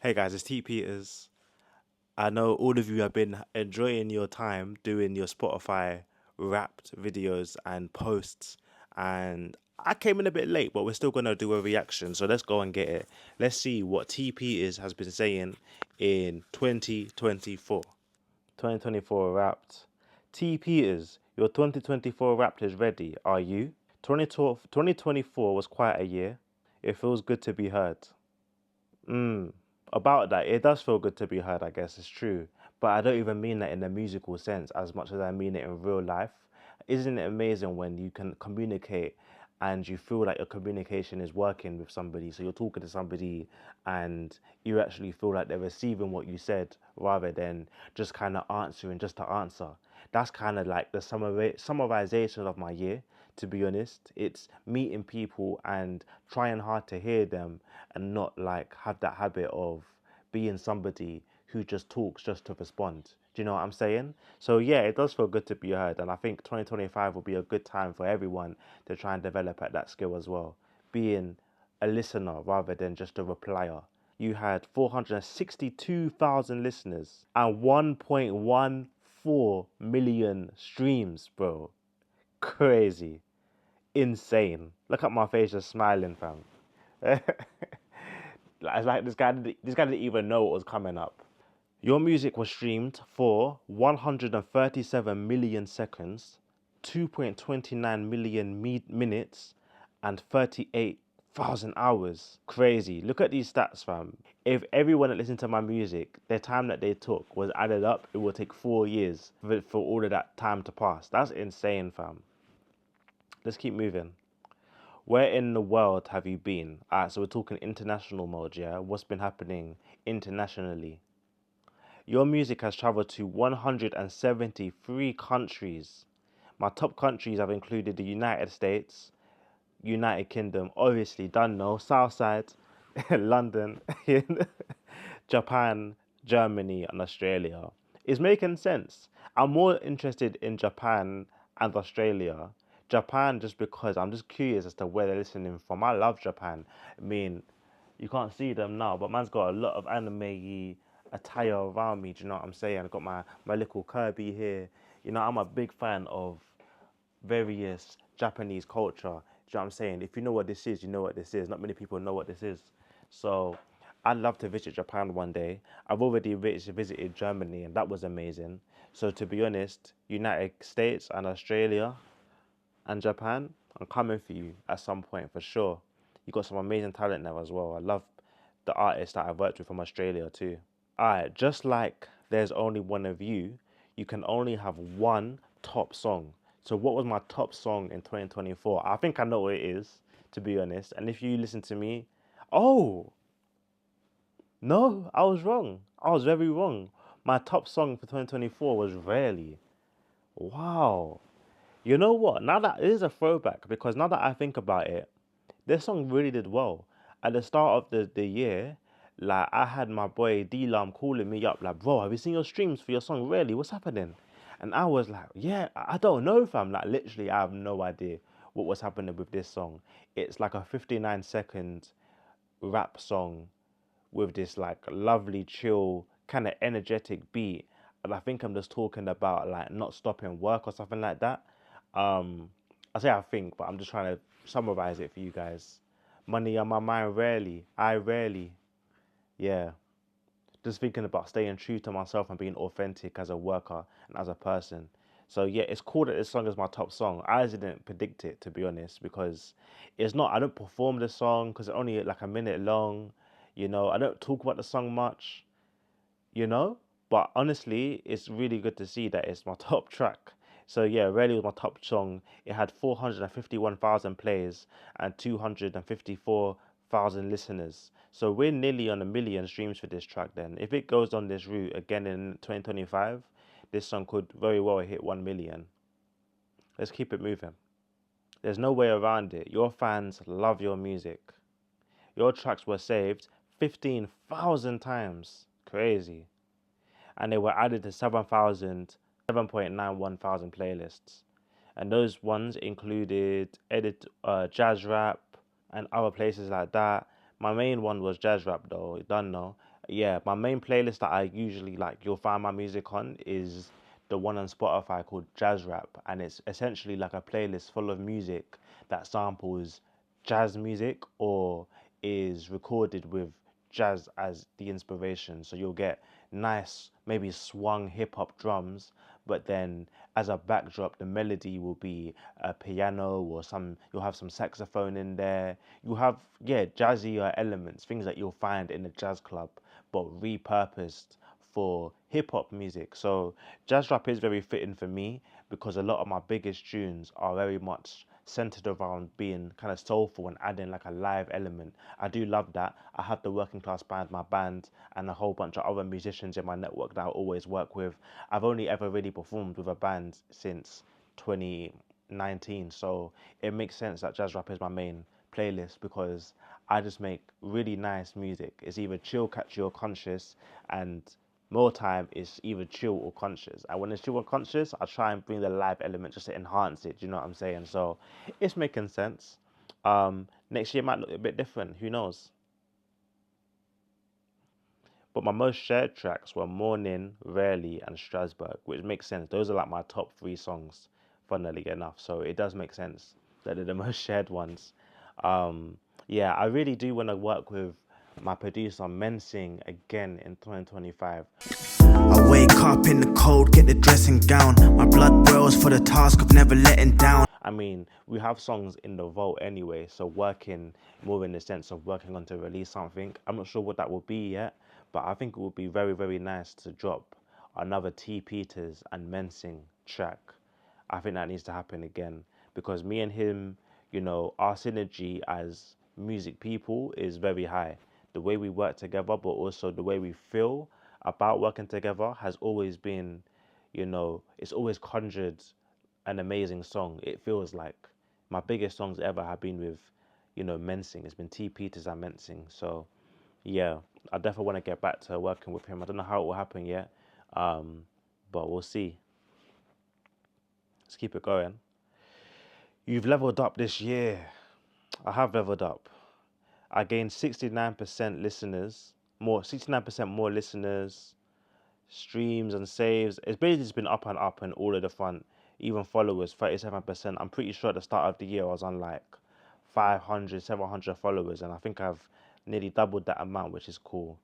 Hey guys, it's T Peters. I know all of you have been enjoying your time doing your Spotify wrapped videos and posts, and I came in a bit late, but we're still gonna do a reaction. So let's go and get it. Let's see what T Peters has been saying in 2024. 2024 wrapped. T Peters, your 2024 wrapped is ready. Are you? 2024 was quite a year. It feels good to be heard. Mm, about that, it does feel good to be heard, I guess it's true. But I don't even mean that in a musical sense as much as I mean it in real life. Isn't it amazing when you can communicate and you feel like your communication is working with somebody? So you're talking to somebody and you actually feel like they're receiving what you said rather than just kind of answering just to answer. That's kind of like the summarization of my year, to be honest. It's meeting people and trying hard to hear them and not like have that habit of being somebody who just talks just to respond. Do you know what I'm saying? So yeah, it does feel good to be heard, and I think 2025 will be a good time for everyone to try and develop at that skill as well, being a listener rather than just a replier. You had 462,000 listeners and 1.14 million streams, bro. Crazy, insane. Look at my face, just smiling, fam. It's like this guy didn't even know what was coming up. Your music was streamed for 137 million seconds, 2.29 million minutes, and 38,000 hours. Crazy. Look at these stats, fam. If everyone that listened to my music, their time that they took was added up, it would take 4 years for all of that time to pass. That's insane, fam. Let's keep moving. Where in the world have you been? Alright, so we're talking international mode, yeah? What's been happening internationally? Your music has traveled to 173 countries. My top countries have included the United States, United Kingdom, obviously, done no, Southside, London, Japan, Germany, and Australia. It's making sense. I'm more interested in Japan and Australia. Japan, just because I'm just curious as to where they're listening from. I love Japan. I mean, you can't see them now, but man's got a lot of anime attire around me. Do you know what I'm saying? I've got my little Kirby here. You know, I'm a big fan of various Japanese culture. Do you know what I'm saying? If you know what this is, you know what this is. Not many people know what this is. So I'd love to visit Japan one day. I've already visited Germany and that was amazing. So to be honest, United States and Australia and Japan, I'm coming for you at some point for sure. You got some amazing talent there as well. I love the artists that I've worked with from Australia too. Alright, just like there's only one of you, you can only have one top song. So what was my top song in 2024? I think I know what it is, to be honest. And if you listen to me, oh, no, I was wrong. I was very wrong. My top song for 2024 was Rarely. Wow. You know what? Now that it is a throwback because now that I think about it, this song really did well. At the start of the year, like I had my boy D-Lam calling me up, like, bro, have you seen your streams for your song? Really? What's happening? And I was like, yeah, I don't know, fam. Like, literally, I have no idea what was happening with this song. It's like a 59-second rap song with this like lovely, chill, kind of energetic beat. And I think I'm just talking about like not stopping work or something like that. Um, I say I think, but I'm just trying to summarize it for you guys. Money on my mind rarely. I rarely. Yeah. Just thinking about staying true to myself and being authentic as a worker and as a person. So yeah, it's cool that this song is my top song. I didn't predict it to be honest because it's not. I don't perform the song because it's only like a minute long. You know, I don't talk about the song much. You know, but honestly, it's really good to see that it's my top track. So yeah, really was my top song. It had 451,000 plays and 254,000 listeners. So we're nearly on a million streams for this track then. If it goes on this route again in 2025, this song could very well hit 1 million. Let's keep it moving. There's no way around it. Your fans love your music. Your tracks were saved 15,000 times. Crazy. And they were added to 7.91 thousand playlists. And those ones included jazz rap and other places like that. My main one was jazz rap though, you don't know. Yeah, my main playlist that I usually like, you'll find my music on is the one on Spotify called Jazz Rap, and it's essentially like a playlist full of music that samples jazz music or is recorded with jazz as the inspiration. So you'll get nice, maybe swung hip hop drums, but then as a backdrop, the melody will be a piano or you'll have some saxophone in there. You have, yeah, jazzier elements, things that you'll find in a jazz club, but repurposed for hip hop music. So jazz rap is very fitting for me because a lot of my biggest tunes are very much centered around being kind of soulful and adding like a live element. I do love that. I have the Working Class Band, my band, and a whole bunch of other musicians in my network that I always work with. I've only ever really performed with a band since 2019, so it makes sense that jazz rap is my main playlist because I just make really nice music. It's either chill, catchy, or conscious, and more time it's either chill or conscious. And when it's chill or conscious, I try and bring the live element just to enhance it. Do you know what I'm saying? So it's making sense. Next year might look a bit different. Who knows? But my most shared tracks were Morning, Rarely, and Strasbourg, which makes sense. Those are like my top three songs, funnily enough. So it does make sense that they're the most shared ones. Um, yeah, I really do want to work with my producer Mensing again in 2025. I wake up in the cold, get the dressing gown. My blood boils for the task of never letting down. I mean, we have songs in the vault anyway, so working more in the sense of working on to release something. I'm not sure what that will be yet, but I think it would be very, very nice to drop another T. Peters and Mensing track. I think that needs to happen again because me and him, our synergy as music people is very high. The way we work together, but also the way we feel about working together has always been, it's always conjured an amazing song. It feels like my biggest songs ever have been with, Mensing. It's been T. Peters and Mensing. So yeah, I definitely want to get back to working with him. I don't know how it will happen yet, um, but we'll see. Let's keep it going. You've leveled up this year. I have leveled up. I gained 69% listeners, 69% more listeners, streams and saves. It's basically just been up and all of the front. Even followers, 37%. I'm pretty sure at the start of the year I was on like 500, 700 followers, and I think I've nearly doubled that amount, which is cool.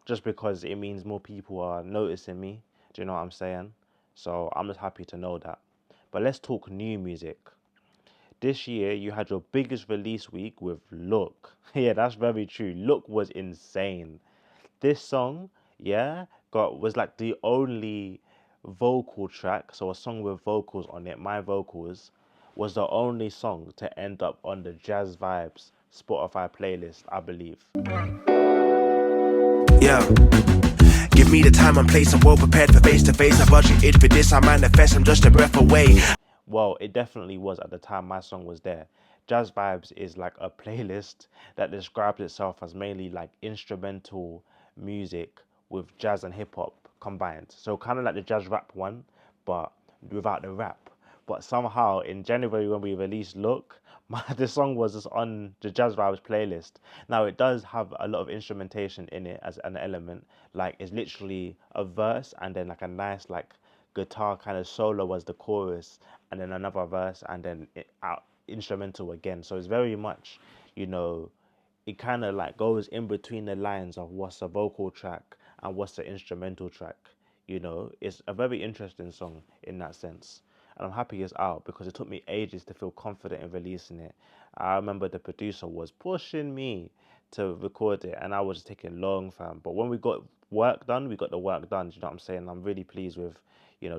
Just because it means more people are noticing me. Do you know what I'm saying? So I'm just happy to know that. But let's talk new music. This year you had your biggest release week with Look. Yeah, that's very true. Look was insane. This song, yeah, was like the only vocal track, so a song with vocals on it, my vocals, was the only song to end up on the Jazz Vibes Spotify playlist, I believe. Yeah. Give me the time and place, I'm well prepared for face to face. I budgeted for this, I manifest, I'm just a breath away. Well, it definitely was at the time my song was there. Jazz Vibes is like a playlist that describes itself as mainly like instrumental music with jazz and hip hop combined. So kind of like the jazz rap one, but without the rap. But somehow in January when we released Look, the song was just on the Jazz Vibes playlist. Now it does have a lot of instrumentation in it as an element. Like it's literally a verse and then like a nice like guitar kind of solo as the chorus, and then another verse, and then out instrumental again. So it's very much, you know, it kind of like goes in between the lines of what's a vocal track and what's the instrumental track. It's a very interesting song in that sense. And I'm happy it's out because it took me ages to feel confident in releasing it. I remember the producer was pushing me to record it and I was taking long, fam. But when we got work done, we got the work done. Do you know what I'm saying? I'm really pleased with,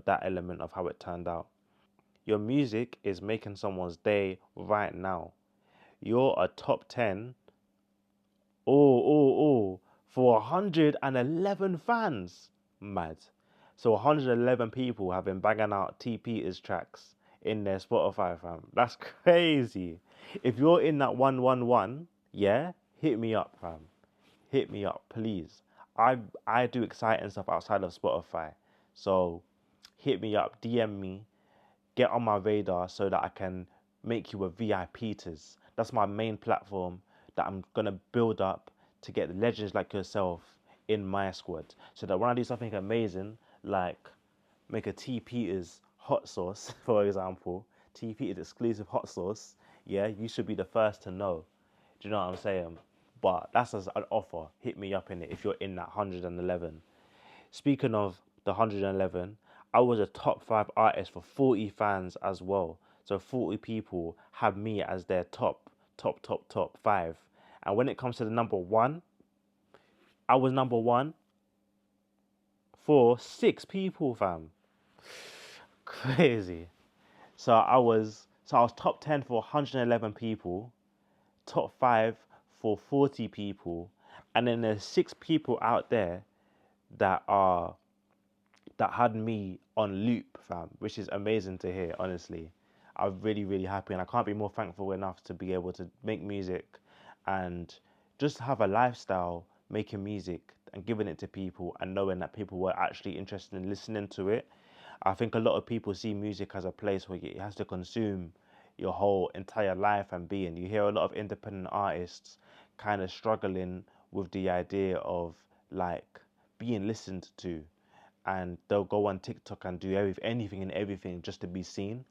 that element of how it turned out. Your music is making someone's day right now. You're a top 10, for 111 fans. Mad. So 111 people have been banging out T. Peters tracks in their Spotify, fam. That's crazy. If you're in that 111, yeah, hit me up, fam. Hit me up, please. I do exciting stuff outside of Spotify. So hit me up, DM me, get on my radar so that I can make you a VIP. That's my main platform that I'm gonna build up to get legends like yourself in my squad, so that when I do something amazing, like make a T Peters hot sauce, for example, T Peters exclusive hot sauce, yeah, you should be the first to know. Do you know what I'm saying? But that's as an offer. Hit me up in it if you're in that 111. Speaking of the 111, I was a top 5 artist for 40 fans as well. So 40 people have me as their top 5. And when it comes to the number one, I was number one for 6 people, fam. Crazy. So I was top 10 for 111 people, top 5 for 40 people, and then there's 6 people out there that are that had me on loop, fam, which is amazing to hear, honestly. I'm really, really happy, and I can't be more thankful enough to be able to make music and just have a lifestyle making music and giving it to people and knowing that people were actually interested in listening to it. I think a lot of people see music as a place where it has to consume your whole entire life and being. You hear a lot of independent artists kind of struggling with the idea of like being listened to, and they'll go on TikTok and do anything and everything just to be seen.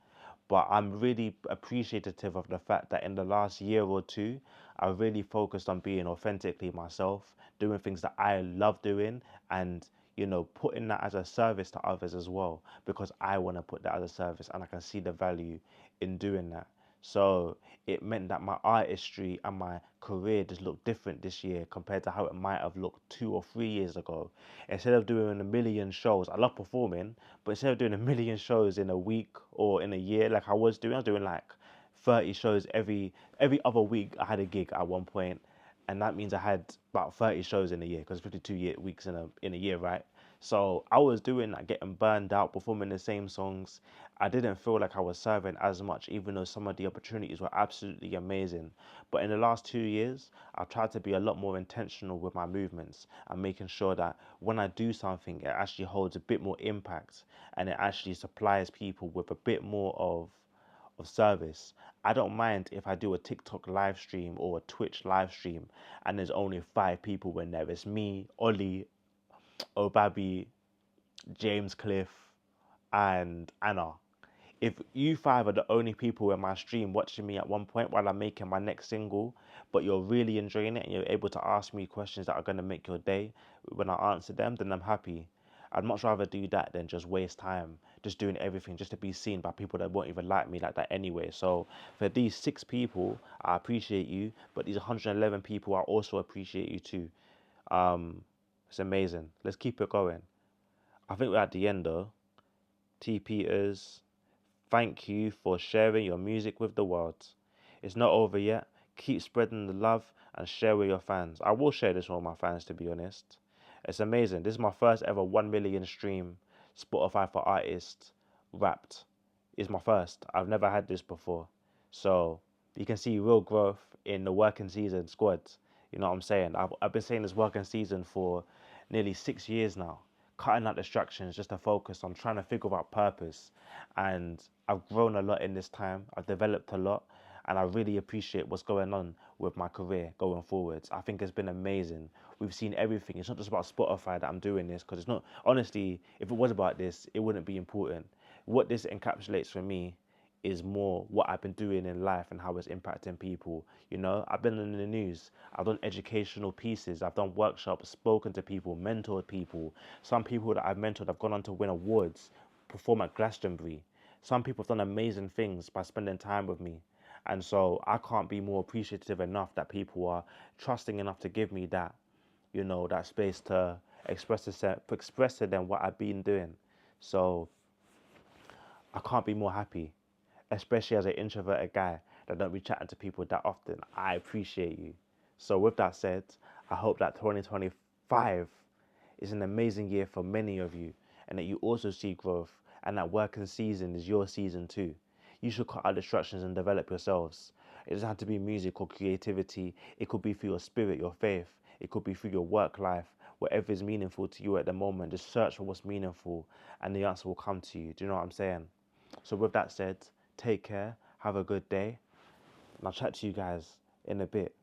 But I'm really appreciative of the fact that in the last year or two, I've really focused on being authentically myself, doing things that I love doing, and putting that as a service to others as well, because I want to put that as a service and I can see the value in doing that. So it meant that my artistry and my career just looked different this year compared to how it might have looked 2 or 3 years ago. Instead of doing a million shows, I love performing, but instead of doing a million shows in a week or in a year like I was doing like 30 shows every other week. I had a gig at one point, and that means I had about 30 shows in a year because 52 weeks in a year, right? So I was doing that, getting burned out, performing the same songs. I didn't feel like I was serving as much, even though some of the opportunities were absolutely amazing. But in the last 2 years, I've tried to be a lot more intentional with my movements and making sure that when I do something, it actually holds a bit more impact and it actually supplies people with a bit more of service. I don't mind if I do a TikTok live stream or a Twitch live stream and there's only 5 people in there. It's me, Ollie, Obabi, James Cliff, and Anna. If you 5 are the only people in my stream watching me at one point while I'm making my next single, but you're really enjoying it and you're able to ask me questions that are going to make your day when I answer them, then I'm happy. I'd much rather do that than just waste time just doing everything just to be seen by people that won't even like me like that anyway. So for these 6 people, I appreciate you, but these 111 people, I also appreciate you too. It's amazing. Let's keep it going. I think we're at the end though. T Peters, thank you for sharing your music with the world. It's not over yet. Keep spreading the love and share with your fans. I will share this with my fans, to be honest. It's amazing. This is my first ever 1 million stream Spotify for Artists Wrapped. It's my first. I've never had this before. So you can see real growth in the working season squad. You know what I'm saying? I've been saying this working season for nearly 6 years now, cutting out distractions just to focus on trying to figure out purpose. And I've grown a lot in this time. I've developed a lot, and I really appreciate what's going on with my career going forwards. I think it's been amazing. We've seen everything. It's not just about Spotify that I'm doing this, because it's not, honestly, if it was about this, it wouldn't be important. What this encapsulates for me is more what I've been doing in life and how it's impacting people. I've been in the news, I've done educational pieces, I've done workshops, spoken to people, mentored people. Some people that I've mentored have gone on to win awards, perform at Glastonbury. Some people have done amazing things by spending time with me. And so I can't be more appreciative enough that people are trusting enough to give me that space to express to them what I've been doing. So I can't be more happy, especially as an introverted guy that don't be chatting to people that often. I appreciate you. So with that said, I hope that 2025 is an amazing year for many of you, and that you also see growth, and that working season is your season too. You should cut out distractions and develop yourselves. It doesn't have to be music or creativity. It could be for your spirit, your faith. It could be for your work life. Whatever is meaningful to you at the moment, just search for what's meaningful and the answer will come to you. Do you know what I'm saying? So with that said, take care, have a good day, and I'll chat to you guys in a bit.